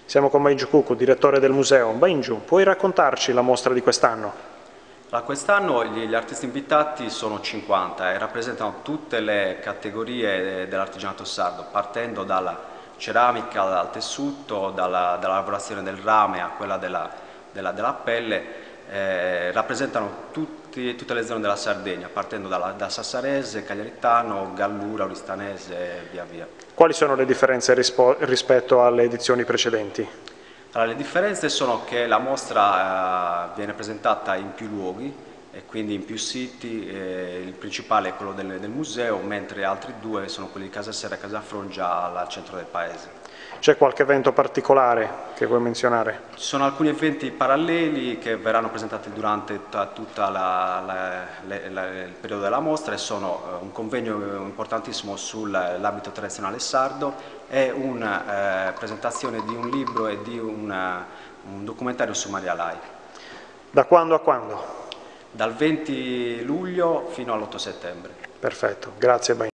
Siamo con Baingiu Cucu, direttore del museo. Baingiu, puoi raccontarci la mostra di quest'anno? Quest'anno gli artisti invitati sono 50 e rappresentano tutte le categorie dell'artigianato sardo, partendo dalla ceramica al tessuto, dalla lavorazione del rame a quella della pelle. Rappresentano tutte le zone della Sardegna, partendo da Sassarese, Cagliaritano, Gallura, Oristanese e via via. Quali sono le differenze rispetto alle edizioni precedenti? Allora, le differenze sono che la mostra viene presentata in più luoghi e quindi in più siti, il principale è quello del museo, mentre altri due sono quelli di Casaserra e Casafrongia al centro del paese. C'è qualche evento particolare che vuoi menzionare? Ci sono alcuni eventi paralleli che verranno presentati durante tutto il periodo della mostra e sono un convegno importantissimo sull'abito tradizionale sardo e una presentazione di un libro e di un documentario su Maria Lai. Da quando a quando? Dal 20 luglio fino all'8 settembre. Perfetto, grazie Baingiu.